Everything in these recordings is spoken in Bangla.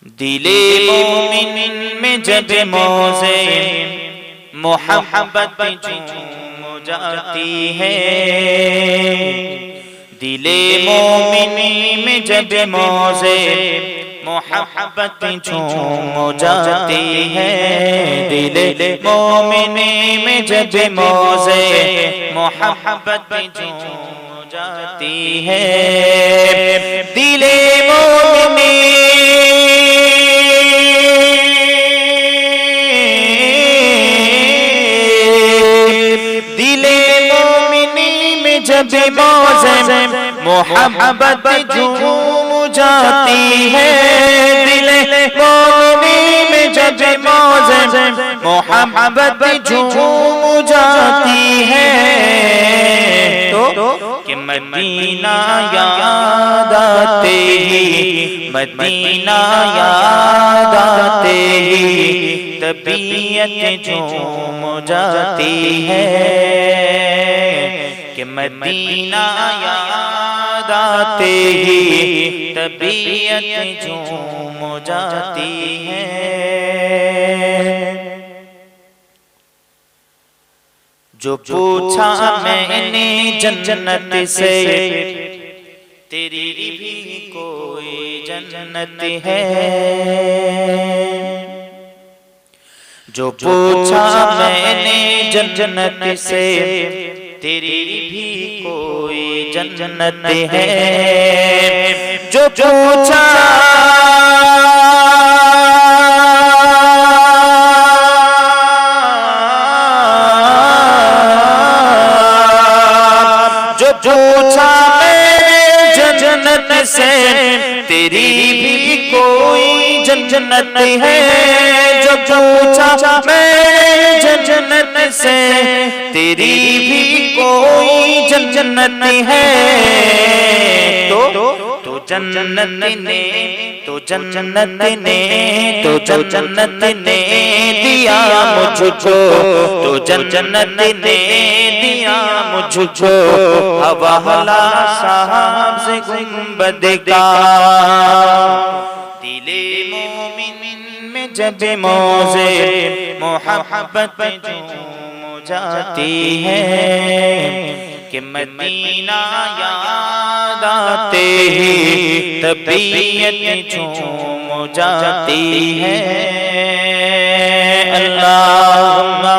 दिले मोमिन में जब मौज़े मोहब्बत झूम जाती है। दिले मोमिन में जब मौज़े मोहब्बत झूम जाती है। दिले मोमिन में जब मौज़े मोहब्बत झूम जाती है। दिले मोमिन जब मौज़े मोहब्बत झूम जाती है। दिले मोमिन में जब मौज़े मोहब्बत झूम जाती है तो कि मदीना याद आते ही, मदीना याद आते ही तबीयत झूम जाती है। कि मदीना याद आते ही तबीयत झूम जाती है। जो पूछा मैंने जन्नत से, तेरी भी कोई जन्नत है। जो पूछा मैंने जन्नत से, तेरी भी कोई जन्नत है। जो पूछा जो पूछा मैंने जन्नत से, तेरी भी कोई जन्नत है। जो पूछा मैंने जन्नत से, तेरी भी कोई जन्नत है तो जन्नत ने तो जन्नत ने तो जन्नत ने दिया मुझको, तो जन्नत ने दिया मुझको हवाला साहब से गुंबद का। दिले मोमिन में जब मौज़े मोहब्बत झूम जाती है। कि मदीना याद आते ही तबीयत झूम जाती है। अल्लाहुम्मा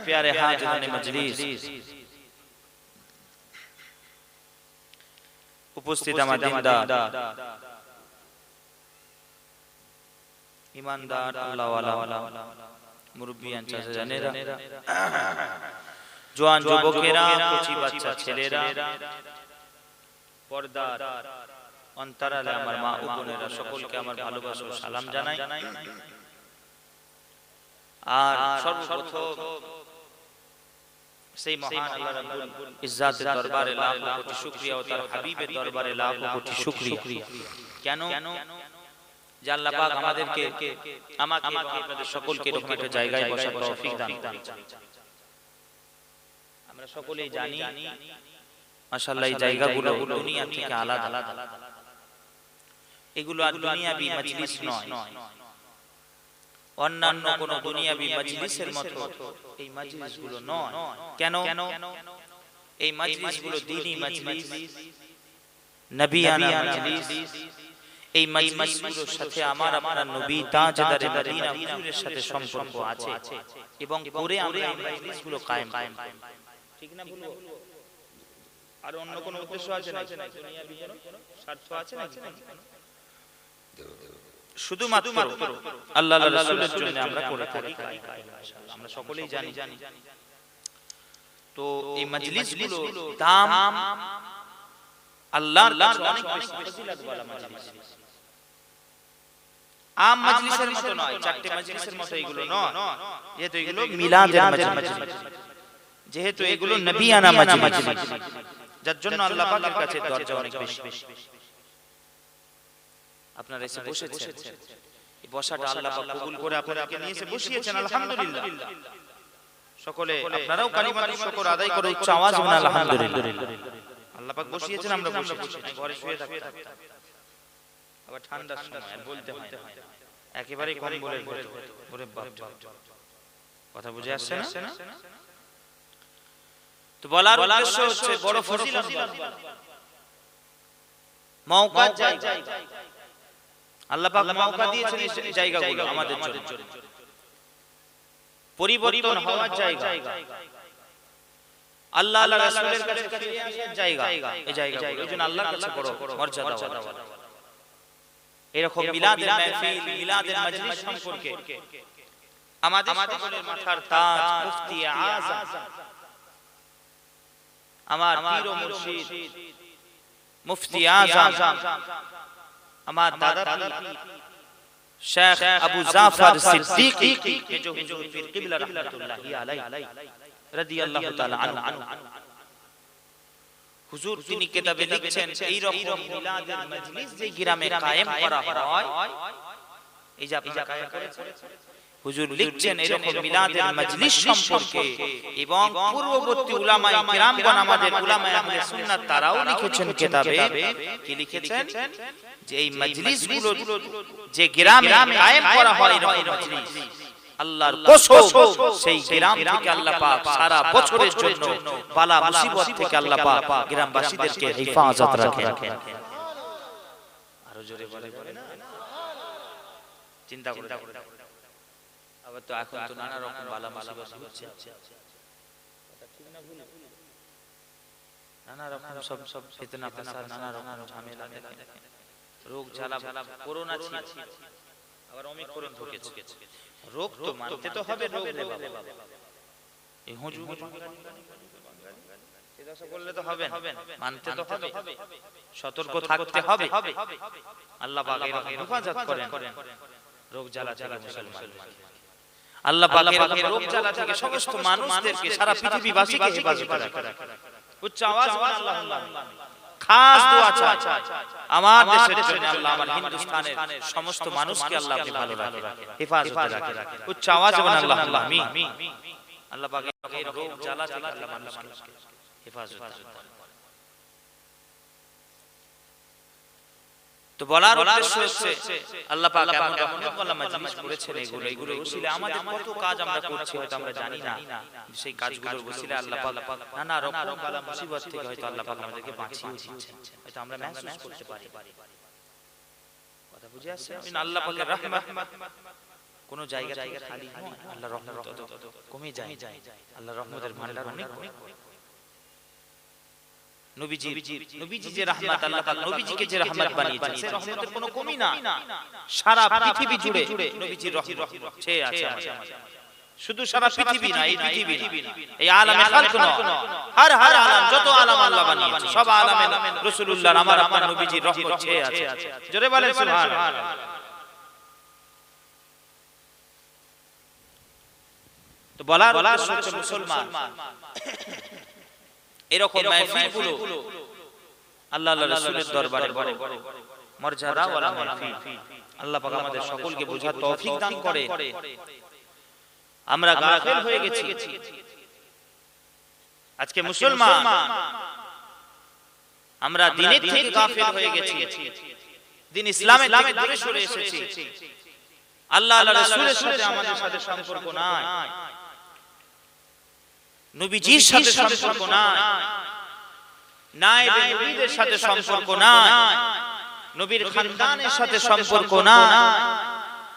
प्यारे हाज़िरान मजलिस, उपस्थित आमदिनदार ईमानदार अल्लाह वाला मुरब्बियान चाचाजानेरा, জওয়ান যুবকেরা, কচি বাচ্চা ছেলেরা, পর্দার অন্তরালে আমার মা ও বোনেরা, সকলকে আমার ভালোবাসা ও সালাম জানাই। আর সর্বপ্রথম সেই মহান আল্লাহ রাব্বুল ইজ্জাতের দরবারে লাখ কোটি শুকরিয়া ও তার হাবিবের দরবারে লাখ কোটি শুকরিয়া। কেন যে আল্লাহ পাক আমাদেরকে, আমাকে এবং আপনাদের সকলকে এরকম একটা জায়গায় বসার তৌফিক দান করেছেন। আমরা সকলেই জানি মাশাআল্লাহ এই জায়গাগুলো দুনিয়া থেকে আলাদা। এগুলো আর দুনিয়াবি মজলিস নয়, অন্যান্য কোন দুনিয়াবি মজলিসের মতো এই মজলিসগুলো নয়। কেন? এই মজলিসগুলো দ্বীনি মজলিস, নবিয়ানা মজলিস। এই মজলিসগুলোর সাথে আমার আপনার নবী তাজদারে মদিনা হুজুরের সাথে সম্পর্ক আছে এবং পরে আমরা এই মজলিসগুলো কায়েম করব। ঠিক না বলবো? আর অন্য কোন উদ্দেশ্য আছে না? দুনিয়াবি কোনো স্বার্থ আছে নাকি? শুধুমাত্র আল্লাহ রাসূলের জন্য আমরা করে থাকি, আমরা সকলেই জানি। তো এই মজলিসগুলো দাম আল্লাহর কাছে অনেক বেশি ফজিলতওয়ালা মজলিস। আম মজলিসের মতো নয়, চারটি মজলিসের মতো এগুলো নয়। যেহেতু এগুলো মিলাদের মজলিস, যেহেতু এগুলো নবিয়ানা মজলিস, যার জন্য আল্লাহ পাকের কাছে দরজা অনেক বেশি। আপনারা এসে বসেছেন, এই বসাটা আল্লাহ পাক কবুল করে আপনাদেরকে নিয়ে এসে বসিয়েছেন, আলহামদুলিল্লাহ। সকলে আপনারাও কালিমাতুশ শুকর আদায় করে উচ্চ আওয়াজ বলুন আলহামদুলিল্লাহ। আল্লাহ পাক বসিয়েছেন, আমরা বসেছি, ঘরে শুয়ে থাকতাম, আবার ঠান্ডার সময় আর বলতে হয় না, একেবারে কম্বলের ভেতর। ওরে বাপ, কথা বুঝে আসছে না? তো বলার উদ্দেশ্য হচ্ছে বড় ফজিলত মওকা জায়গা, আল্লাহ পাক মওকা দিয়েছেন এই জায়গাগুলো আমাদের জন্য, পরিবর্তন হওয়ার জায়গা, আল্লাহ আল্লাহ রাসূলের কাছে ফিরে আসার জায়গা, এই জায়গাগুলো এইজন্য আল্লাহর কাছে বড় মর্যাদা। এরকম মিলাদের মাহফিল, মিলাদের মজলিস সম্পর্কে আমাদের সকলের মাথার তাজ মুফতি আযম, আমার পীর ও মুর্শিদ মুফতি আযম, আমার দাদা শেখ আবু জাফর সিদ্দিকী, जो हुजूर पीर किबला रहमतुल्लाहि अलैहि রাদিয়াল্লাহু তাআলা আনহু, হুজুর তিনি কিতাবে লিখছেন এই রকম মিলাদের মজলিস যে গ্রামে কায়েম করা হয়, এই যে আপনারা কায়েম করেছেন, হুজুর লিখছেন এরকম মিলাদের মজলিস সম্পর্কে, এবং পূর্ববর্তী উলামায়ে কিরামগণ আমাদের উলামায়ে আহলে সুন্নাত তারাও লিখেছেন কিতাবে, কি লিখেছেন যে এই মজলিসগুলো যে গ্রামে কায়েম করা হয়, এরকম মজলিস আল্লাহর কসম সেই গ্রাম থেকে আল্লাহ পাক সারা বছরের জন্য বালা মুসিবত থেকে আল্লাহ পাক গ্রামবাসীদেরকে হেফাজত রাখেন। আরো জোরে বলে না, চিন্তা করে আবার তো এখন তো নানা রকম বালা মুসিবত হচ্ছে, নানা রকম সব ফিতনা ফাসাদ, নানা রকম ঝামেলা, রোগ জ্বালা, করোনা ছিল, আবার ওমিক্রন ঢুকেছে। রোগ তো মানতে তো হবে, রোগ রে বাবা, এই হুজুর সেটা করলে তো হবে না, মানতে তো হবে, সতর্ক থাকতে হবে। আল্লাহ পাক এরকম হেফাজত করেন রোগ জ্বালা থেকে মুসলমান, আল্লাহ পাক এরকম রোগ জ্বালা থেকে সমস্ত মানুষদেরকে, সারা পৃথিবীবাসীকে হেফাজত করেন। উচ্চ আওয়াজ বলুন আল্লাহুম্মা। খাস দোয়া চাই আমার দেশের জন্য, আল্লাহ আমার হিন্দুস্তানের সমস্ত মানুষকে আল্লাহ আপনি ভালো রাখেন, হেফাজতে রাখেন। উচ্চ আওয়াজ বলুন আল্লাহুম্মা আমিন। আল্লাহ পাক এই রোগ জ্বালা থেকে আল্লাহ মানুষকে হেফাজত করেন। তো বলার উদ্দেশ্য হচ্ছে আল্লাহ পাক এমন রহমতওয়ালা মজলিস করেছেন, এগুলো ওসিলা আমাদের কত কাজ আমরা করছি হয়তো আমরা জানি না, সেই কাজগুলোর ওসিলা আল্লাহ পাক নানা রকম বালা মুসিবত থেকে হয়তো আল্লাহ পাক আমাদেরকে বাঁচিয়ে দিচ্ছেন, হয়তো আমরা महसूस করতে পারি। কথা বুঝে আসছে? আল্লাহ পাকের রহমত কোন জায়গা থেকে খালি নয়, আল্লাহর রহমত কমে যায়, আল্লাহর রহমতের ভান্ডার অনেক। নবীজি যে রহমত, আল্লাহ পাক নবীজিকে যে রহমত বানিয়েছেন, সেই রহমতের কোনো কমি না, সারা পৃথিবী জুড়ে নবীজির রহমত ছেয়ে আছে। শুধু সারা পৃথিবী না, এই পৃথিবী না, এই আলামে খালক না, হর আলাম, যত আলাম আল্লাহ বানিয়েছেন, সব আলামে রাসূলুল্লাহর আমার আপনার নবীজির রহমত ছেয়ে আছে। জোরে বলেন সুবহানাল্লাহ। তো বলার উদ্দেশ্য মুসলমান এরকম মাহফিলগুলো আল্লাহ আল্লাহ রাসূলের দরবারে বড় মর্যাদা ওয়ালা মাহফিল, আল্লাহ পাক আমাদের সকলকে বোঝার তৌফিক দান করে। আমরা গাফিল হয়ে গেছি আজকে মুসলমান, আমরা দ্বীনের থেকে গাফিল হয়ে গেছি, দ্বীন ইসলামের থেকে দূরে সরে এসেছি। আল্লাহ আল্লাহ রাসূলের সাথে আমাদের সাথে সম্পর্ক নাই, নবীজির সাথে সম্পর্ক নাই, নায়েবে নবীদের সাথে সম্পর্ক নাই, নবীর খানদানের সাথে সম্পর্ক নাই,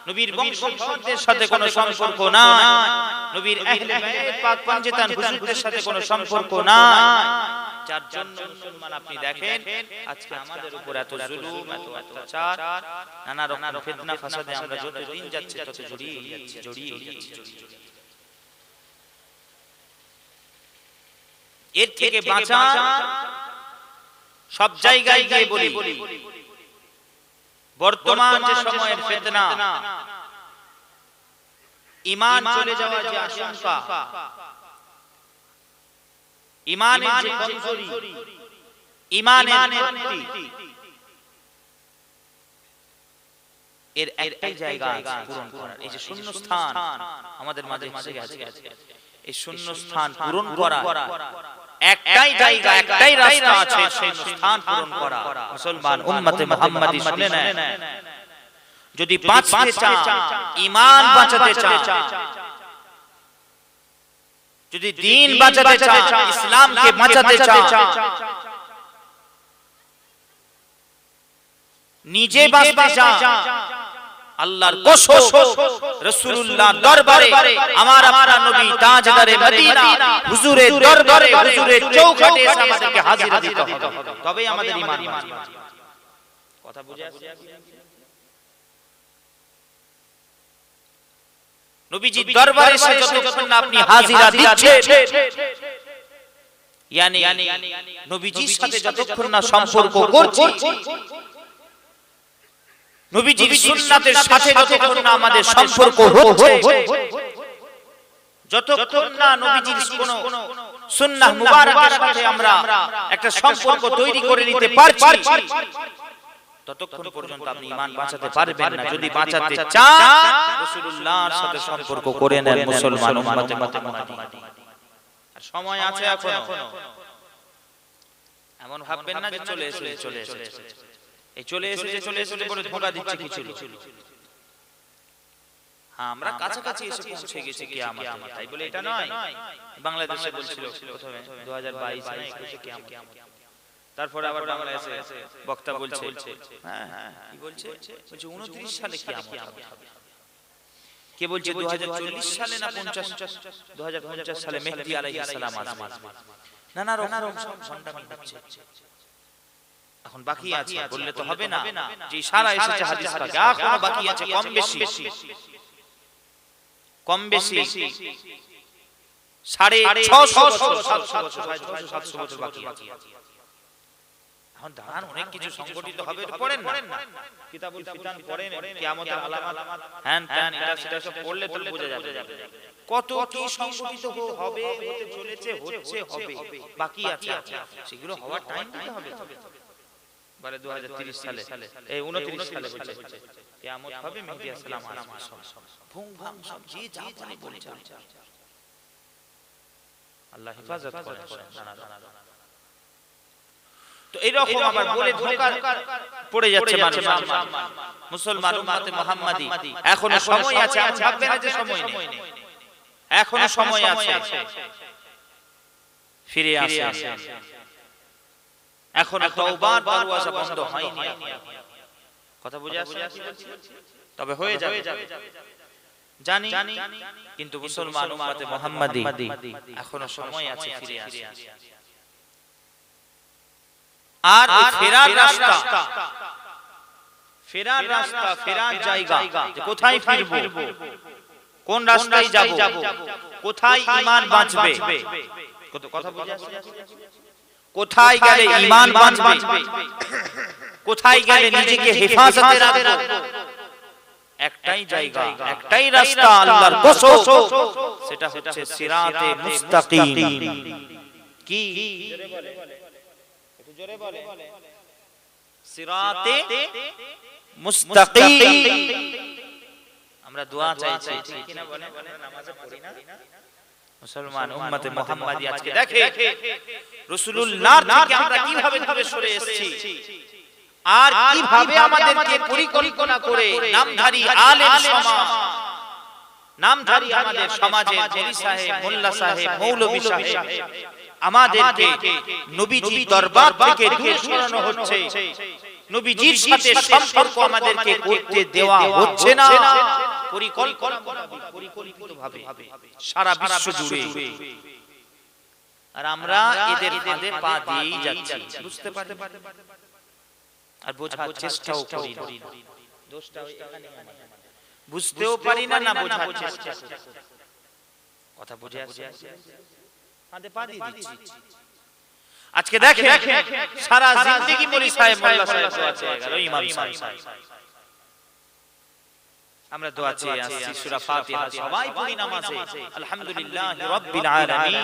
নবীর বংশধরদের সাথে কোনো সম্পর্ক নাই, নবীর আহলে বাইত পাক পঞ্জেতান হুজুরদের সাথে কোনো সম্পর্ক নাই। যার জন্য মুসলমান আপনি দেখেন আজকে আমাদের উপর এত জুলুম, এত অত্যাচার, নানা রকম ফিতনা ফাসাদে আমরা যত দিন যাচ্ছে তত জড়িয়ে যাচ্ছি। এর থেকে বাঁচার সব জায়গায় গিয়ে বলি, বর্তমান যে সময়ের ফিতনা, ঈমান চলে যাওয়ার যে আশঙ্কা, ঈমানের যে কমজোরি, ঈমানের ভিত্তি, এর একটাই জায়গা পূরণ করার। এই যে শূন্য স্থান আমাদের মাঝে আছে, এই শূন্য স্থান পূরণ করা একটাই জায়গা, একটাই রাস্তা আছে শূন্য স্থান পূরণ করা। মুসলমান উম্মতে মুহাম্মাদি শুনে নেন, যদি বাঁচতে চান, ঈমান বাঁচাতে চান, যদি দ্বীন বাঁচাতে চান, ইসলামকে বাঁচাতে চান, নিজে বাঁচতে চান, আল্লাহর কসম রাসূলুল্লাহর দরবারে আমার আপনার নবী তাজদারে মদিনা হুজুরের দরবারে হুজুরের চৌখাটে এসে আমাদেরকে হাজিরা দিতে হবে, তবেই আমাদের ঈমান বাঁচবে। কথা বুঝে আসছে? নবীজির দরবারে এসে যতক্ষণ না আপনি হাজিরা দিচ্ছেন, ইয়ানি নবীজির সাথে যতক্ষণ না সম্পর্ক করছেন, নবীজির সুন্নাতের সাথে যতক্ষণ না আমাদের সম্পর্ক হচ্ছে, যতক্ষণ না নবীজির কোন সুন্নাহ মুবারাকের সাথে আমরা একটা সম্পর্ক তৈরি করে নিতে পারছি, ততক্ষণ পর্যন্ত আপনি ঈমান বাঁচাতে পারবেন না। যদি বাঁচাতে চান, রাসূলুল্লাহর সাথে সম্পর্ক করে নেন মুসলমান উম্মতে মুহাম্মাদি। আর সময় আছে এখনো, এমন ভাববেন না যে চলে এসেছে এই চলে এসেছে বলে ধোঁকা দিচ্ছে কিছু। হ্যাঁ, আমরা কাছাকাছি এসে পৌঁছে গেছি কিয়ামত, তাই বলে এটা নয়। বাংলাদেশে বলছিল প্রথমে 2022 না 21 কিয়ামত, তারপরে আবার বাংলাদেশে বক্তা বলছে, হ্যাঁ কি বলছে, 29 সালে কিয়ামত হবে। কে বলছে 2040 সালে না 2050 সালে মেহদী আলাইহিস সালাম আসবেন। নানা রকম ঘন্টামি হচ্ছে। এখন বাকি আছে বললে তো হবে না, যে ইশারা এসেছে হাদিস পাকে, এখনো বাকি আছে কম বেশি 650 বছর, 700 বছর বাকি আছে। এখন দাঁড়ান, অনেক কিছু সংগঠিত হবে, পড়েন না কিতাবুল ফিতান পড়েন, কিয়ামতের আলামত, হ্যাঁ এটা সেটা সব পড়লে তো বোঝা যাবে কত কি সংগঠিত হবে, হতে চলেছে, হচ্ছে, হবে, বাকি আছে, সেগুলো হওয়ার টাইম দিতে হবে। বলে 2030 সালে, এই 29 সালে বলছে কিয়ামত হবে, মেহদী আলাইহিস সালাম আসবে, ভুং ভাং সব যে যা বলে বলে চলছে। আল্লাহ হেফাজত করেন। তো এরকম আবার বলে ধোঁকা পড়ে যাচ্ছে মানুষ। মুসলমান উম্মতে মুহাম্মাদি এখনো সময় আছে, এমন ভাববে না যে সময় নেই, এখনো সময় আছে, ফিরে আসেন। এখনো তওবার দরওয়াজা বন্ধ হয়নি। কথা বুঝে আসছে? তবে হয়ে যাবে জানি, কিন্তু মুসলমান উম্মতে মুহাম্মাদি এখনো সময় আছে, ফিরে আসেন। আর ফেরার রাস্তা, ফেরার জায়গা, যে কোথায় ফিরবো, কোন রাস্তায় যাব, কোথায় ঈমান বাঁচবে, কথা বুঝে আসছে? কোথায় গেলে ঈমান বাঁচবে, কোথায় গেলে নিজেকে হেফাজতে রাখবো, একটাই জায়গা, একটাই রাস্তা, আল্লাহর কসম, সেটা হচ্ছে সিরাতে মুস্তাকিম। কি জোরে বলে, সিরাতে মুস্তাকিম। আমরা দোয়া চাইছি, ঠিক কিনা বলেন? নামাজে পড়ি না মুসলমান উম্মতে মুহাম্মাদি আজকে দেখে রাসূলুল্লাহর থেকে আমরা কিভাবে দূরে সরে এসেছি, আর কিভাবে আমাদেরকে পরিকল্পনা করে নামধারী আলেম সমাজ, নামধারী আমাদের সমাজে মৌলী সাহেব, মোল্লা সাহেব, মৌলভী সাহেব, আমাদেরকে নবীজির দরবার থেকে দূরে সরানো হচ্ছে, নবীজির সাথে সম্পর্ক আমাদেরকে করতে দেওয়া হচ্ছে না, পরিকল্পিতভাবে সারা বিশ্ব জুড়ে। আর আমরা এদের ফাঁদে পা দিয়েই যাচ্ছি, বুঝতে পারি আর বোঝার চেষ্টাও করি না। দোষটা এখানে, বুঝতেও পারি না, না বোঝার চেষ্টা। কথা বুঝে আসছে? ফাঁদে পা দিয়ে দিচ্ছি। আজকে দেখেন সারা জিন্দেগি মৌলী সাহেব, মোল্লা সাহেব দোয়া চেয়ে গেল, ইমাম সাহেব। আমরা দোয়া চেয়ে আসছি, সূরা ফাতিহা সবাই পড়ি নামাজে, আলহামদুলিল্লাহি রাব্বিল আলামিন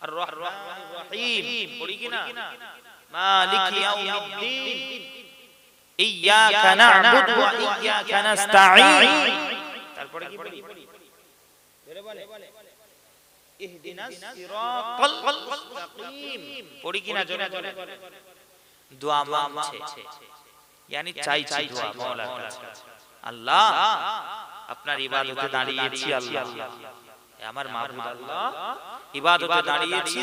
আর রহমানির রহিম, পড়ি কিনা? মালিকি ইয়াউমিদ্দিন, ইয়্যাকা না'বুদু ওয়া ইয়্যাকা নাস্তাঈন। তারপরে কি বলি? ধরে বলে ইহদিনাস সিরাতাল মুস্তাকিম। পড়ি কিনা জোরে জোরে? দোয়া মাংছে, yani চাইছি দোয়া মাওলার কাছে। আল্লাহ, আপনার ইবাদতে দাঁড়িয়েছি আল্লাহ, আমার মাবুদ আল্লাহ, ইবাদতে দাঁড়িয়েছি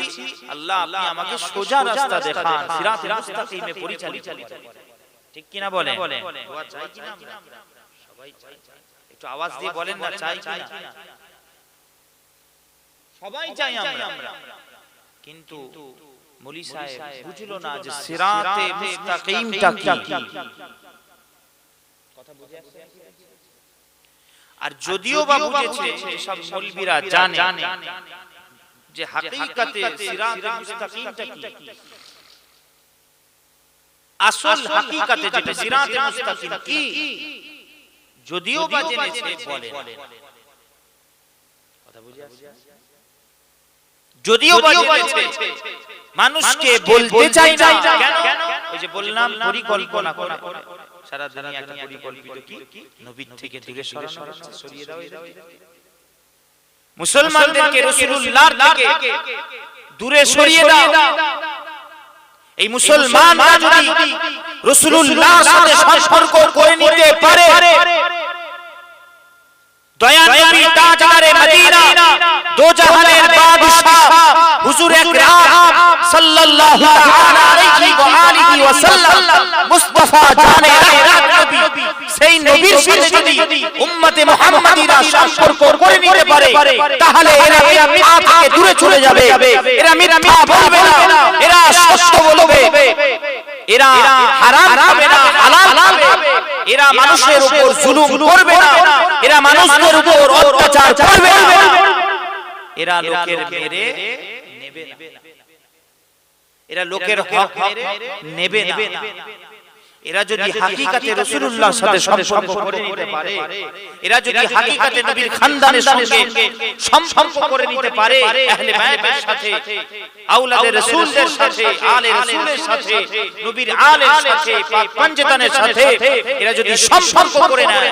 আল্লাহ, আপনি আমাকে সোজা রাস্তা দেখান, সিরাতুল মুস্তাকিমে পরিচালিত করেন। ঠিক কি না বলেন? দোয়া চাই কি না আমরা? সবাই চাই। একটু আওয়াজ দিয়ে বলেন না, চাই কি না? সবাই চাই আমরা, কিন্তু মৌলী সাহেব বুঝলো না যে সিরাতে মুস্তাকিমটা কি। কথা বুঝে আসছে? আর যদিও বা বুঝেছে, সব মৌলবীরা জানে যে হাকিকতে সিরাতে মুস্তাকিমটা কি, আসল হাকিকতে যেটা সিরাতে মুস্তাকিম কি, যদিও বা জেনেছে বলে। কথা বুঝে আসছে? যদিও বা জেনেছে, মানুষকে বলতে চাই না। কেন? ওই যে বললাম, পরিকল্পনা করে সারা দুনিয়া একটা পরিকল্পিত কি নবীর থেকে দূরে সরানো হচ্ছে, সরিয়ে দাও এদেরকে। মুসলমানদেরকে রাসূলুল্লাহর থেকে দূরে সরিয়ে দাও। এই মুসলমানরা যদি রাসূলুল্লাহর সাথে সম্পর্ক করে নিতে পারে, দয়া নবী তাজদারে মদিনা, দো জাহানের বাদশা হুজুর আকরাম সাল্লাল্লাহু তাআলা আলাইহি ওয়া আলিহি ওয়া সাল্লাম, মুস্তাফা জানে রাহমাত নবী, সেই নবীর সাথে যদি উম্মতে মুহাম্মাদিরা সম্পর্ক করে নিতে পারে, তাহলে এরা মিথ্যা থেকে দূরে চলে যাবে, এরা মিথ্যা বলবে না, এরা সত্য বলবে, এরা হারাম খাবে না, হালাল খাবে, এরা মানুষের উপর জুলুম করবে না, এরা মানুষের উপর অত্যাচার করবে না, এরা লোকের মেরে নেবে না, এরা লোকের হক মেরে নেবে না। এরা যদি হাকিকতে রাসূলুল্লাহর সাথে সম্পর্ক করে নিতে পারে, এরা যদি হাকিকতে নবীর খানদানের সঙ্গে সম্পর্ক করে নিতে পারে, আহলে বাইতের সাথে, আওলাদে রাসূলদের সাথে, আলে রাসূলের সাথে, নবীর আলের সাথে, পাক পঞ্জতনের সাথে এরা যদি সম্পর্ক করে নেয়,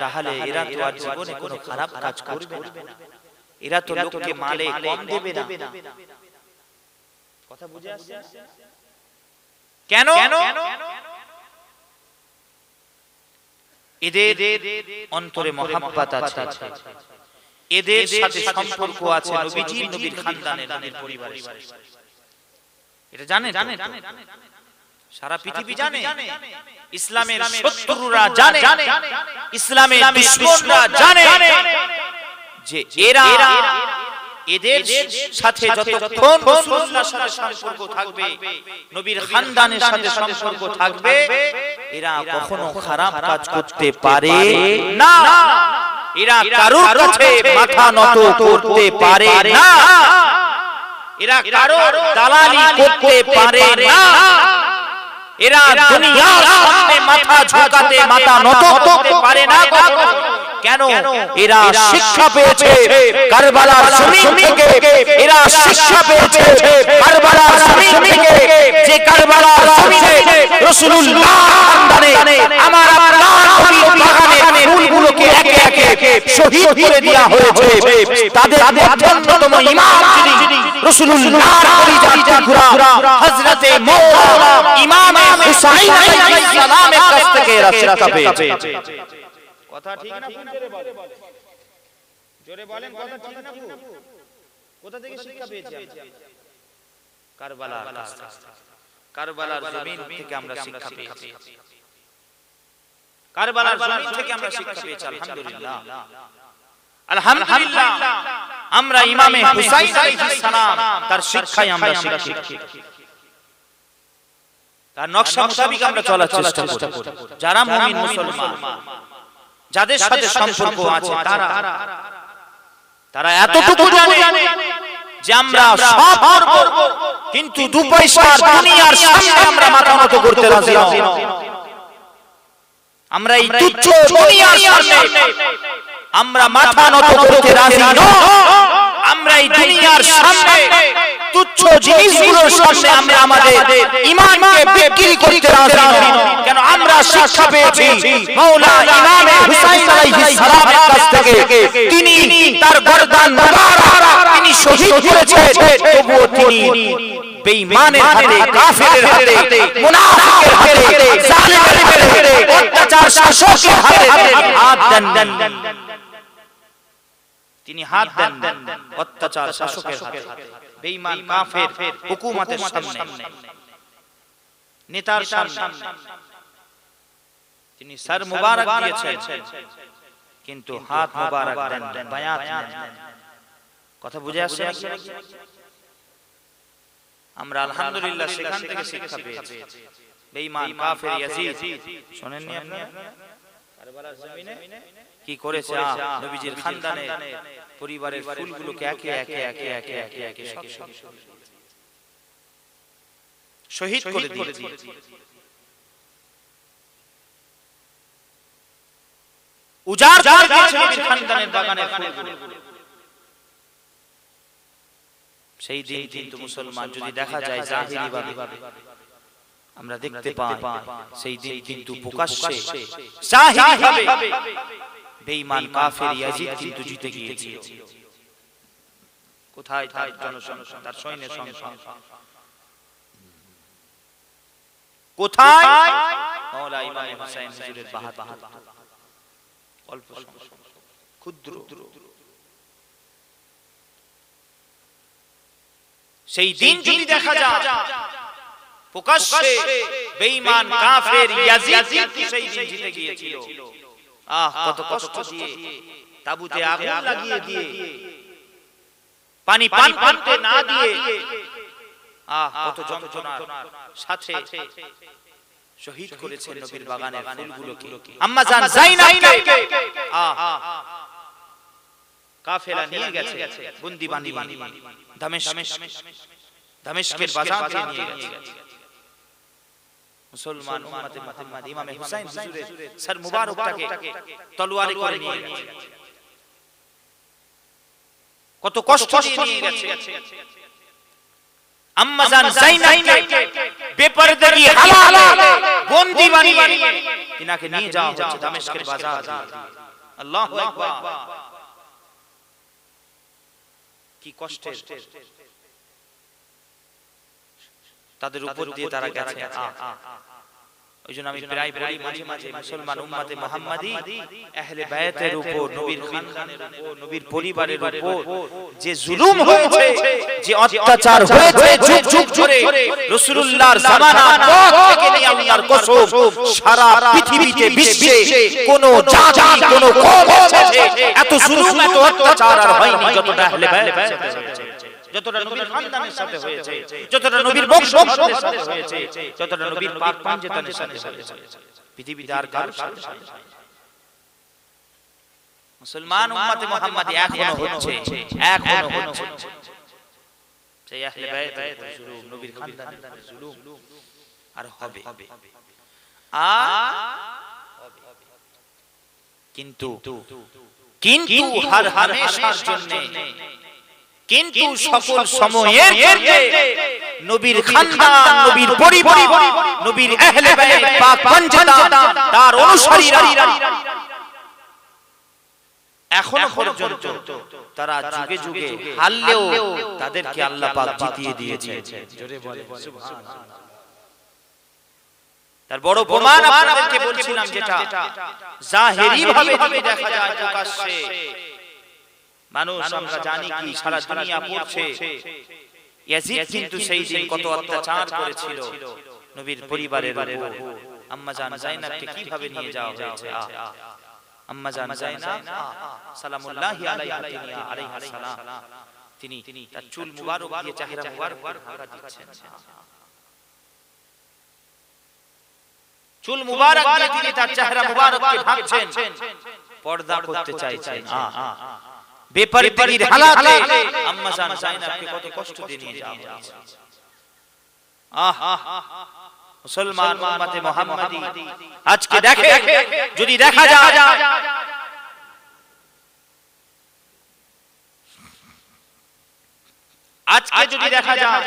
তাহলে এরা তো আর জীবনে কোনো খারাপ কাজ করবে না, এরা তো লোককে মালে কম দেবে না। কথা বুঝে আসছে? কেন? এদের অন্তরে মহব্বত আছে, এদের সাথে সম্পর্ক আছে নবীজি, নবীর খানদানের, নবীর পরিবারের সাথে। এটা জানেন? সারা পৃথিবী জানে, ইসলামের শত্রুরা জানে, ইসলামের দুশমনরা জানে যে এরা, এদের সাথে যতক্ষণ রাসূলুল্লাহর সাথে সম্পর্ক থাকবে, নবীর খানদানের সাথে সম্পর্ক থাকবে, এরা কখনো খারাপ কাজ করতে পারে না, এরা কারোর কাছে মাথা নত করতে পারে না, এরা কারোর দালালি করতে পারে না, এরা দুনিয়ার সামনে মাথা ঝুঁকাতে, মাথা নত করতে পারে না। কেন? এরা শিক্ষা পেয়েছে কারবালার জমিন থেকে, এরা শিক্ষা পেয়েছে কারবালার জমিন থেকে, যে কারবালার জমিনে রাসূলুল্লাহ খানদানে আমার আপনার নবীর বাগানে ফুলগুলোকে একে একে শহীদ করে দেওয়া হয়েছে, তাদের অন্যতম ইমাম যিনি রাসূলুল্লাহর পরিজাত টুকরা হযরতে মাওলানা ইমাম হুসাইন আলাইহিস সালামের কাছ থেকে এরা শিক্ষা পেয়েছে। কথা ঠিক না ভুল? জোরে বলেন, কথা ঠিক না ভুল? কোথা থেকে শিক্ষা পেয়েছি? কারবালার কাছ থেকে, কারবালার জমিন থেকে আমরা শিক্ষা পেয়েছি, কারবালার জমিন থেকে আমরা শিক্ষা পেয়েছি। আলহামদুলিল্লাহ, আলহামদুলিল্লাহ, আমরা ইমামে হুসাইন আলাইহিস সালাম তার শিক্ষায় আমরা শিক্ষিত, তার নকশা মোতাবেক আমরা চলার চেষ্টা করি। যারা মুমিন মুসলমান, যাদের সাথে সম্পর্ক আছে, তারা এতটুকু জানে যে আমরা সব করব, কিন্তু দু পয়সার দুনিয়ার সামনে আমরা মাথা নত করতে রাজি নই। আমরা এই তুচ্ছ দুনিয়ার সামনে আমরা মাথা নত করতে রাজি নই। আমরা এই দুনিয়ার সামনে তুচ্ছ জিনিসগুলোর সামনে আমরা আমাদের ঈমানকে বিক্রি করতে রাজি নই। কেন আমরা শিক্ষা পেয়েছি মাওলা ইমাম হুসাইন আলাইহিস সালামের কাছ থেকে, তিনি তার গর্দান মুবারক তিনি শহীদ করেছেন, তবুও তিনি বেঈমানের হাতে, কাফেরের হাতে, মুনাফিকের হাতে, জালিমের হাতে, অত্যাচার শাসকের হাতে হাত দেন। তিনি হাত দেন অত্যাচার শাসকের হাতে, বেঈমান কাফের হুকুমতের সামনে, নেতার সামনে তিনি সর মুবারক দিয়েছেন, কিন্তু হাত মুবারক দেন, বায়াত নেন। কথা বুঝে আসছে? আমরা আলহামদুলিল্লাহ সেখান থেকে শিক্ষা পেয়েছি। বেঈমান কাফের ইয়াজিদ, শুনেননি আপনারা কারবালার জমিনে কি করেছে? নবীজির খানদানে পরিবারের ফুলগুলোকে একে একে একে একে একে একে সব শহীদ করে দিয়েছে। উজাড় করে দিয়েছে নবীর খানদানের বাগানের ফুলগুলো। সেই দিন কিন্তু মুসলমান যদি দেখা যায় জাহিলি ভাবে আমরা দেখতে পাই, সেই দিন কিন্তু প্রকাশ্যে জাহিলি ভাবে বেঈমান কাফের ইয়াজিদ কিন্তু জিতে গিয়েছিল। কোথায় তার জনসংখ্যা, তার সৈন্য সংখ্যা কোথায়? মাওলা ইমাম হুসাইন হুজুরের বাহাদুর, অল্প ক্ষুদ্র। সেই দিন যদি দেখা যায় প্রকাশ্যে বেঈমান কাফের ইয়াজিদ সেই দিন জিতে গিয়েছিল। কত কষ্ট দিয়ে, তাবুতে আগুন লাগিয়ে দিয়ে, পানি পান করতে না দিয়ে, কত যন্ত্রণার সাথে শহীদ করেছেন নবীর বাগানের ফুলগুলোকে। আম্মা জান যায়নাবকে কাফেলা নিয়ে গেছে বন্দি বানিয়ে দামেস্কের বাজারে নিয়ে গেছে। মুসলমান উম্মতে মুহাম্মদ ইমাম হুসাইন হুজুরের সর মুবারকটাকে তলোয়ারে করে নিয়ে গেছে। কত কষ্ট দিয়ে নিয়ে গেছে। আম্মা জান যায়নাবকে বেপরদাগি হালালে বন্দি বানিয়ে তিনাকে নিয়ে যাওয়া হচ্ছে দামেস্কের বাজারে। আল্লাহু আকবার, কি কষ্টের তাদের উপর দিয়ে তারা গেছে। ওইজন্য আমি প্রায় বলি মাঝে মাঝে মুসলমান উম্মতে মুহাম্মাদি আহলে বায়াতের উপর, নবীর খানদানের উপর, নবীর পরিবারের উপর যে জুলুম হয়েছে, যে অত্যাচার হয়েছে যুগ যুগ ধরে, রাসূলুল্লাহর জামানা থেকে নিয়ে আল্লাহর কসম সারা পৃথিবীতে বিশ্বে কোন জাতি কোন কওম আছে এত জুলুম এত অত্যাচার আর হয়নি যতটা আহলে বায়াতের সাথে হয়েছে, যতটা নবীর খানদানের সাথে হয়েছে, যতটা নবীর বংশধরের সাথে হয়েছে, যতটা নবীর পাক পাঞ্জেতানের সাথে হয়েছে, পৃথিবীতে আর কারো সাথে হয়নি। মুসলমান উম্মতে মুহাম্মাদি এখনো হচ্ছে সেই আহলে বায়াতের জুলুম, নবীর খানদানের জুলুম আর হবে। কিন্তু হর হামেশার জন্য, কিন্তু সকল সময়ের জন্য নবীর খানদান, নবীর পরিবার, নবীর আহলে বায়াত পাক পাঞ্জেতা তার অনুসারীরা এখনো পর্যন্ত তারা যুগে যুগে হারলেও তাদেরকে আল্লাহ পাক জিতিয়ে দিয়েছে। জোরে বলে সুবহানাল্লাহ। তার বড় প্রমাণ আপনাদেরকে বলছিলাম, যেটা জাহেরি ভাবে যদি দেখা যায় প্রকাশ্যে মানুষ, আমরা জানি কি সারা দুনিয়া পড়ছে, ইয়াজিদ কিন্তু সেই দিন কত অত্যাচার করেছিল নবীর পরিবারের উপর। আম্মা জান যায়নাবকে কিভাবে নিয়ে যাওয়া হয়েছে। আম্মা জান যায়নাব সালামুল্লাহি আলাইহা সালাম, তিনি তার চুল মুবারক দিয়ে, চেহারা মুবারক ঢাকা দিচ্ছেন, চুল মুবারক দিয়ে তিনি তার চেহারা মুবারককে ঢাকছেন, পর্দা করতে চাইছেন। বেপরদাগির হালাতে আম্মা জান যায়নাবকে কত কষ্ট দিয়ে নিয়ে যাওয়া হয়েছে। মুসলমান উম্মতে মুহাম্মাদি আজকে দেখে, যদি দেখা যায় আজকে যদি দেখা যায়,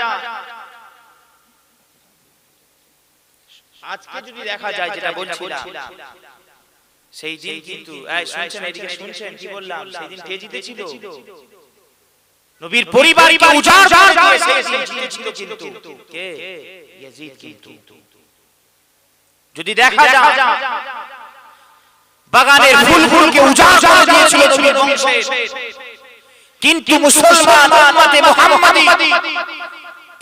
আজকে যদি দেখা যায় যেটা বলছিলাম, সেই দিন কিন্তু শুনছেন, এদিকে শুনছেন কি বললাম, সেই দিন কে জিতেছিল? নবীর পরিবারকে উজাড় করে দিয়ে সেই দিন জিতেছিল কিন্তু কে? ইয়াজিদ। কিন্তু যদি দেখা যায় বাগানের ফুলগুলোকে উজাড় করে দিয়েছিল নবীর বংশে, কিন্তু মুসলমান উম্মতে মুহাম্মাদি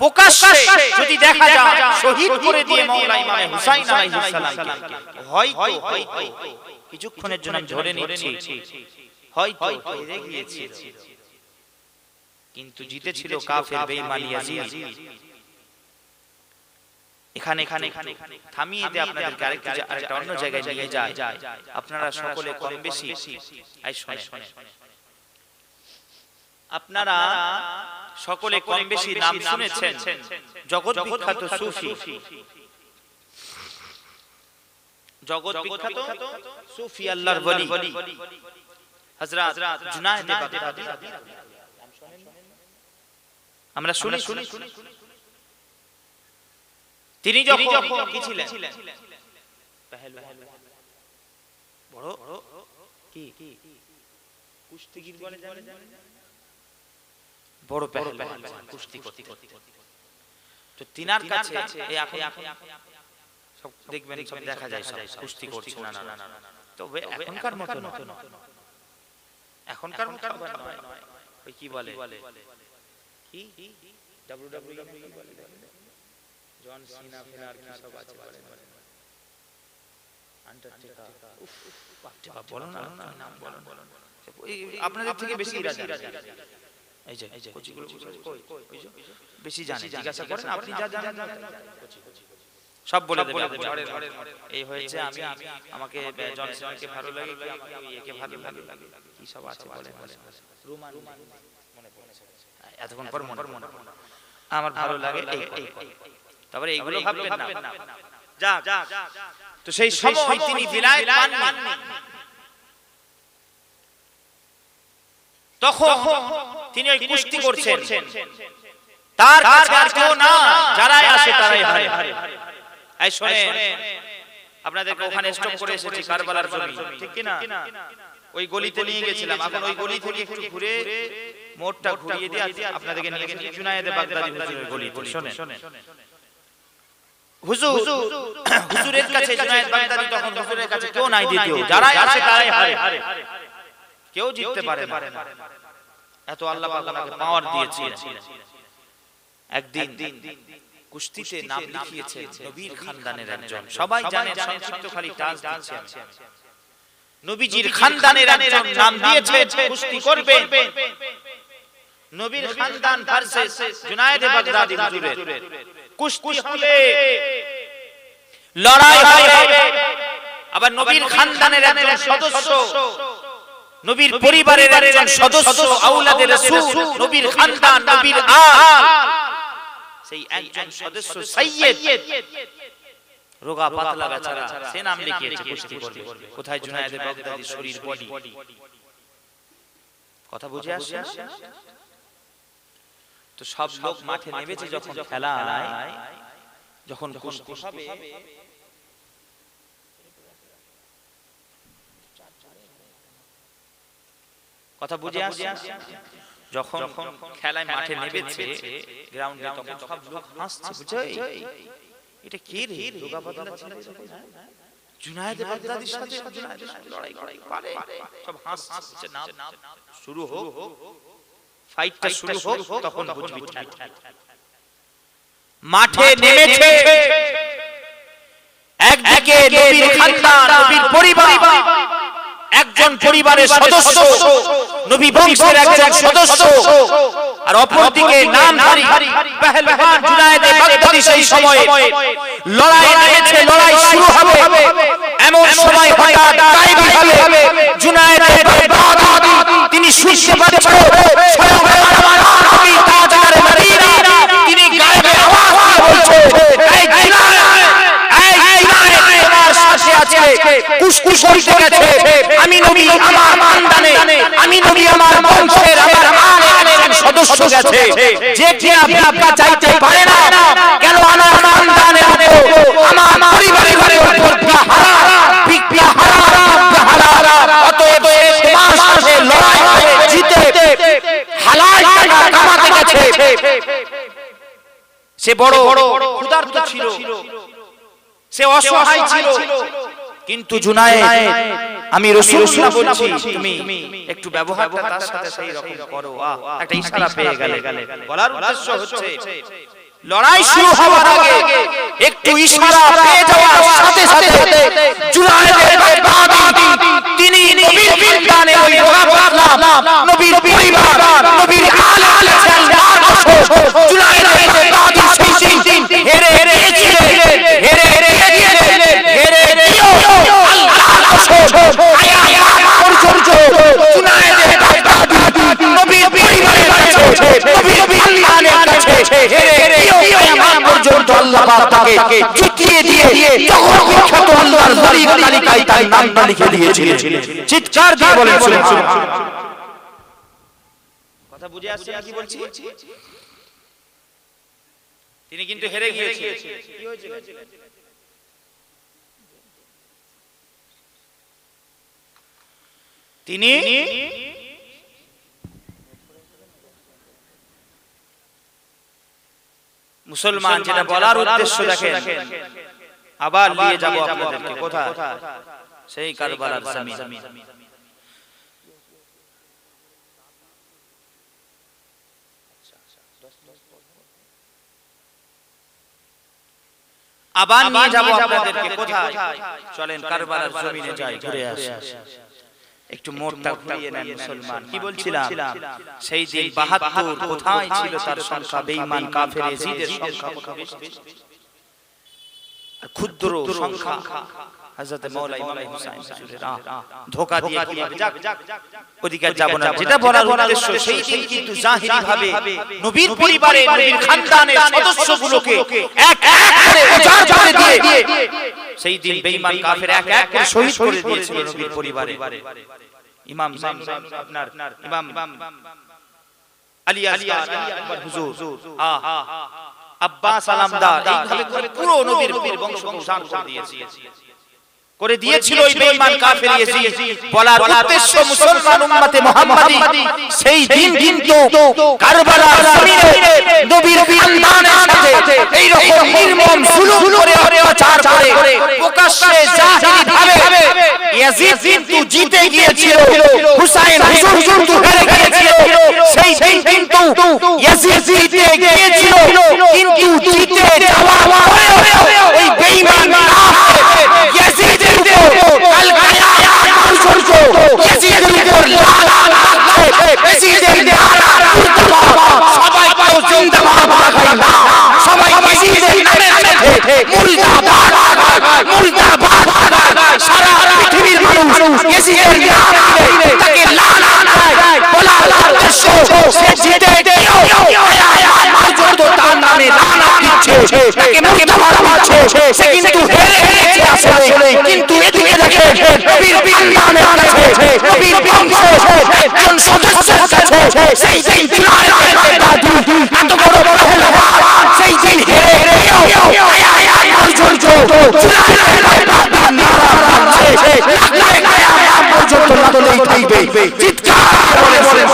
প্রকাশ্যে যদি দেখা যায় শহীদ করে দিয়ে মাওলা ইমাম হুসাইন আলাইহিস সালামকে, হয়তো কিছুক্ষণের জন্য ধরে নিচ্ছি, হয়তো হেরে গিয়েছিল, কিন্তু জিতেছিল কাফের বেঈমান ইয়াজিদ। এখানে থামিয়ে দিয়ে আপনাদেরকে আরেকটা অন্য জায়গায় নিয়ে যায়। আপনারা সকলে কম বেশি শুনেন, আপনারা সকলে কম বেশি নাম শুনেছেন জগৎ বিখ্যাত সুফি, জগৎ বিখ্যাত সুফি আল্লাহর ওলি হযরত জুনায়েদ বাগদাদী। আমরা শুনি তিনি যখন কি ছিলেন? বড় কি কুস্তিগীর বলে জানেন? বড় পেহলওয়ান কুস্তি করতে। তো তিনার কাছে এই এখন সব দেখবেন, সব দেখা যায় সব কুস্তি করছে। না, তবে এখনকার মতো না, এখনকার মতো নয়। ওই কি বলে, কি WWE বলে, জন সিনা ফিনার কি সব আছে বলে, আন্ডারটেকার, উফ বাপ বলো না, নাম বলো, আপনাদের থেকে বেশি এই যে কোচিগুলো বেশি জানে, জিজ্ঞাসা করেন, আপনি যা জানেন সব বলে দেবে। এই হয়েছে, আমি আমাকে জন সিনাকে ভালো লাগে, কি আমাকে একে ভালো লাগে, কি সব আছে বলে, রোমান মনে পড়েছে এতক্ষণ পর মনে আমার ভালো লাগে এই, তারপরে এইগুলো ভাববেন না। যা তো সেই সময় তিনি বিলায়েত পাননি, তখন তিনি ওই কুস্তি করছেন, তার কাছে আর কেউ না, যারাই আসে তারাই হারে। এই শুনেন, আপনাদেরকে ওখানে স্টপ করে এসেছি কারবালার জমি, ঠিক কি না? ওই গলিতে নিয়ে গেছিলাম, এখন ওই গলি থেকে একটু ঘুরে মোড়টা ঘুরিয়ে দিয়ে আপনাদেরকে নিয়ে গেছি জুনায়েদ বাগদাদী হুজুরের গলিতে। শুনেন, হুজুরের কাছে জুনায়েদ বাগদাদী, তখন হুজুরের কাছে কেউ নাই দ্বিতীয়, যারাই আসে তারাই হারে, কেউ জিততে পারে না। এত আল্লাহ পাক আমাকে পাওয়ার দিয়েছিলেন। একদিন কুস্তিতে নাম লিখিয়েছেন নবীর খানদানের একজন, সবাই জানেন, সংক্ষিপ্ত খালি টাচ দিচ্ছেন, নবীজির খানদানের একজন নাম দিয়েছে কুস্তি করবে। নবীর খানদান ভার্সেস জুনায়েদ বাগদাদী হুজুরের কুস্তি হবে, লড়াই হবে। আবার নবীর খানদানের একজন সদস্য, নবীর পরিবারের একজন সদস্য, আওলাদে রাসূল, নবীর খানদান, নবীর আল, সেই একজন সদস্য সাইয়্যিদ, রোগা পাতলা বেচারা, সে নাম লিখিয়েছে কুস্তি করবে। কোথায়? জুনায়েদ বাগদাদীর শরীর, বডি। কথা বুঝে আসছে? তো সব লোক মাঠে নেমেছে যখন খেলায়, যখন কুস্তি হবে, কথা বুঝে আসছে? যখন খেলায় মাঠে নেমেছে গ্রাউন্ডে, তখন সব লোক হাসছে, বুঝছো এটা কে রে? রোগা পাতলা ছেলে, জুনায়েদ বাগদাদীর সাথে লড়াই পারে, সব হাসছে। না, শুরু হোক, ফাইটটা শুরু হোক, তখন বুঝবি। মাঠে নেমেছে একদিকে নবীর খানদান, নবীর পরিবার, একজন পরিবারের সদস্য, নবী বংশের একজন সদস্য, আর অপরদিকে নামধারী পেহলওয়ান জুনায়েদ বাগদাদী। সেই সময় লড়াই নেমেছে, লড়াই শুরু হবে। এমন সময় হঠাৎ গায়েবী ভাবে জুনায়েদ বাগদাদী তিনি শুনতে পাচ্ছেন স্বয়ং আমার নবী তাজদার মদিনা, তিনি গায়েবে আওয়াজ দিয়ে বলছেন, এই জুনায়েদ আমার সাথে আছে, কুস্তি করতে গেছে। আমি নবী আমার খানদানে, আমি নবী আমার বংশের, আমার আলের সদস্য সদস্য গেছে, যে কিনা ভিক্ষা চাইতে পারে না, কেন আমার সন্তানের উপর, আমার পরিবারের উপর ভিক্ষা হারাম। অতএব সে লড়াই করে জিতে হালাল টাকা কামাতে গেছে। সে বড় ক্ষুধার্ত ছিল, সে অসহায় ছিল, কিন্তু জুনায়েদ আমি রাসূলুল্লাহ বলছি তুমি একটু ব্যবহারটা তার সাথে সেই রকম করো। একটা ইশারা পেয়ে গেলে, বলার উদ্দেশ্য হচ্ছে লড়াই শুরু হওয়ার আগে একটু ইশারা পেয়ে যাওয়ার সাথে সাথে জুনায়েদের বাগদাদি তিনি নবীর বিরুদ্ধে ওই রোগা নবীর পরিবার, নবীর আলে জুনায়েদের বাগদাদি সেই দিন হেরে চিৎকার দিয়ে বলেন কথা বুঝে আসছে কি বলছি? তিনি কিন্তু হেরে গিয়েছিলেন। কি হয়েছিল? তিনি মুসলমান, যেটা বলার উদ্দেশ্য দেখেন, আবার নিয়ে যাব আপনাদেরকে কোথায়? সেই কারবালার জমিন। আবার নিয়ে যাব আপনাদেরকে কোথায়? চলেন কারবালার জমিনে যাই, ঘুরে আসি। একটু মোড়টা ঘুরিয়ে নেন মুসলমান। কি বলছিলাম? সেই দিন ৭২ কোথায় ছিল তার সংখ্যা? বেঈমান কাফের ইয়াজিদের সংখ্যা ক্ষুদ্র সংখ্যা। হযরত মাওলা ইমাম হুসাইন হুজুরেরা ধোঁকা দিয়ে কিভাবে ওদিকে যাব না, যেটা বলার উদ্দেশ্য সেই দিন কিন্তু জাহিরি ভাবে নবীর পরিবারে, নবীর খানদানের সদস্যগুলোকে এক এক করে উজাড় করে দিয়ে সেই দিন বেঈমান কাফের এক এক করে শহীদ করে দিয়েছিল নবীর পরিবারে। ইমাম আপনার ইমাম আলী আকবর হুজুর, আব্বাস আলামদার, এইভাবে করে পুরো নবীর বংশ উজাড় করে দিয়েছিল ওই বেঈমান কাফের ইয়াজিদ। বলার উদ্দেশ্য মুসলমান উম্মতে মুহাম্মাদি সেই দিন কিন্তু কারবালার জমিনে নবীর খানদানের সাথে এই রকম নির্মম জুলুম করে অত্যাচার করে প্রকাশ্যে জাহিরি ভাবে ইয়াজিদ কিন্তু জিতে গিয়েছিল, হুসাইন হুজুর কিন্তু হেরে গিয়েছিল। সেই দিন কিন্তু ইয়াজিদ জিতে গিয়েছিল, কিন্তু জিতে যাওয়ার পরেও ওই বেঈমান কাফের ইয়াজিদ কাল কিয়ামত পর্যন্ত ইয়াজিদের উপর লানত লাগবে। ইয়াজিদের নারা মুর্দাবাদ, সবাই কেউ জিন্দাবাদ লাগাই না, সবাই ইয়াজিদের নামের সাথে মুর্দাবাদ লাগায়, মুর্দাবাদ লাগায়। সারা পৃথিবীর মানুষ ইয়াজিদের নারা দিলে তাকে লানত দেয়। বলার উদ্দেশ্য সে জিতে গিয়েও পর্যন্ত তার নামে লানত দিচ্ছে, তাকে মুর্দাবাদ দিচ্ছে। সে কিন্তু হেরে গিয়েছে আসলে, কিন্তু এদিকে দেখেন নবীর খানদানের কাছে, নবীর বংশের একজন সদস্যের কাছে সেই দিন জুনায়েদের বাগদাদি এত বড় পেহেলওয়ান সেই দিন হেরে গিয়েও পর্যন্ত জুনায়েদের বাগদাদি নারা লাগছে, কিয়ামত পর্যন্ত লাগলেই থাকবে। চিৎকার করে বলেন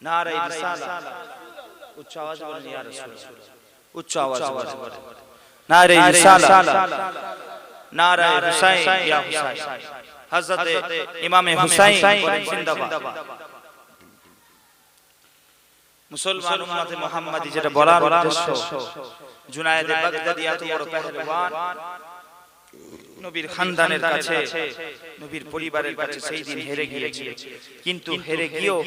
নারে রিসালাত, উচ্চ আওয়াজ বলেন ইয়া রাসূলুল্লাহ, উচ্চ আওয়াজ বলেন নারে রিসালাত, নারে হুসাইন ইয়া হুসাইন, হযরত ইমাম হুসাইন জিন্দাবাদ। মুসলমান উম্মতে মুহাম্মাদি যেটা বলার উদ্দেশ্য, জুনায়েদ বাগদাদি এত বড় পেহেলওয়ান নবীর খানদানের কাছে, নবীর পরিবারের কাছে সেই দিন হেরে গিয়েছে, কিন্তু হেরে গিয়েও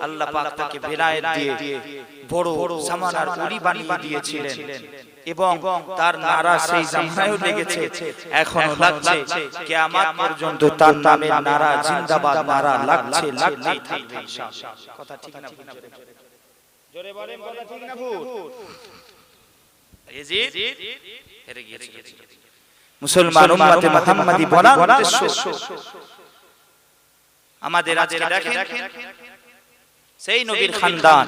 আল্লাহ পাক তাকে বেলায়েত দিয়ে বড় জামানার ওলি বানিয়ে দিয়েছিলেন। এবং তার নারা সেই জামানায়ও লেগেছে, এখনো লাগছে, কিয়ামত পর্যন্ত তার নামের নারা জিন্দাবাদ নারা লাগছে, লাগতেই থাকবে ইনশাআল্লাহ। কথা ঠিক না ভুল? জোরে বলেন, কথা ঠিক না ভুল? ইয়াজিদ হেরে গিয়েছে। মুসলমান উম্মতে মুহাম্মাদি বলার উদ্দেশ্য আমাদের আজকে দেখেন সেই নবীর খানদান,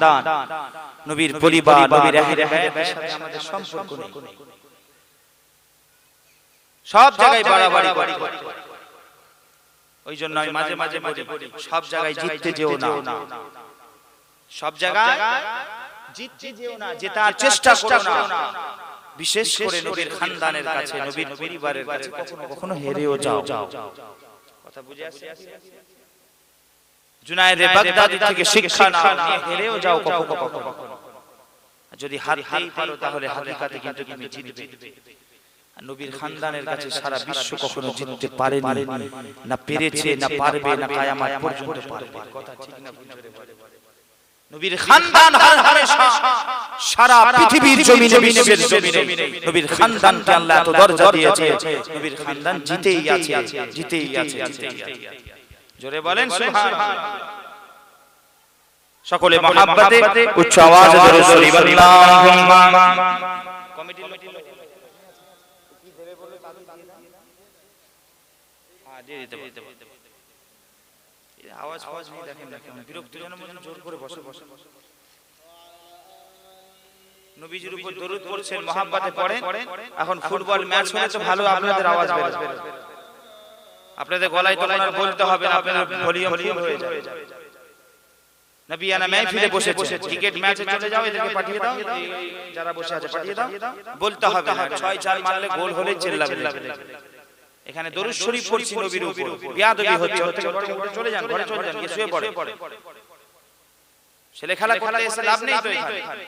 নবীর পরিবার, নবীর আহলে বায়াতের সাথে আমাদের সম্পর্ক নেই। সব জায়গায় বাড়াবাড়ি করে, ওই জন্য আমি মাঝে মাঝে বলি সব জায়গায় জিততে যেও না, সব জায়গায় জিততে যেও না, জেতার চেষ্টা করো না। বিশেষ করে নবীর খানদানের কাছে, নবীর পরিবারের কাছে কখনো কখনো হেরেও যাও। কথা বুঝে আসছে? জুনায়েদ বাগদাদি থেকে শিক্ষা নাও, নিয়ে হেরেও যাও কখনো কখনো। যদি হারতেই পারো তাহলে হাকিকাতে কিন্তু তুমি জিতবে। নবীর খানদানের কাছে সারা বিশ্ব কখনো জিততে পারেনি, না পেরেছে, না পারবে, না কিয়ামত পর্যন্ত পারবে। কথা ঠিক না ভুল? নবীর খানদান হর হামেশা সারা পৃথিবীর জমিনে, বিশ্বের জমিনে নবীর খানদানকে আল্লাহ এত দরজা দিয়েছে, নবীর খানদান জিতেই আছে, জিতেই আছে, জিতেই আছে। জোরে বলেন সুবহানাল্লাহ। সকলে মহব্বতে উচ্চ আওয়াজে জোরে শরীফ আল্লাহুম্মা। কমিটি লোক কি দেবে বলে তাদের দিয়ে দাও। হ্যাঁ, দিয়ে দিতে বলতে আওয়াজ আওয়াজ নিয়ে দেখেন না কেমন বিরক্তিজনক, মনে জোর করে বসে বসে নবীজির উপর দরুদ পড়ছেন, মহব্বতে পড়েন। এখন ফুটবল ম্যাচ হলে তো ভালো আপনাদের আওয়াজ বেরোবে, আপনাদের গলায় তখন আর বলতে হবে না, আপনাদের ভলিউম ফুল হয়ে যাবে। নবিয়ানা মাহফিলে বসে ক্রিকেট ম্যাচে চলে যাও, এদেরকে পাঠিয়ে দাও, যারা বসে আছে পাঠিয়ে দাও, বলতে হবে না 6-4 মারলে গোল হলে চিল্লাবে। এখানে দরুদ শরীফ পড়ছি নবীর উপর, বিয়াদবি হচ্ছে, চলে যান ঘরে, চলে যান, গিয়ে শুয়ে পড়ে। ছেলে খেলা করতে এসে লাভ নেই তো এখানে।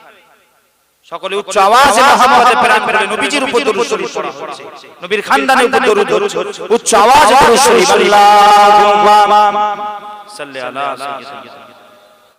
সকলে উচ্চ আওয়াজে মুহাম্মদে প্রাণ করে নবীজির উপর দরুদ শরীফ পড়া হচ্ছে, নবীর খানদানের উপর দরুদ, উচ্চ আওয়াজে দরুদ শরীফ। আল্লাহুম্মা সাল্লি আলা সাইয়্যিদিনা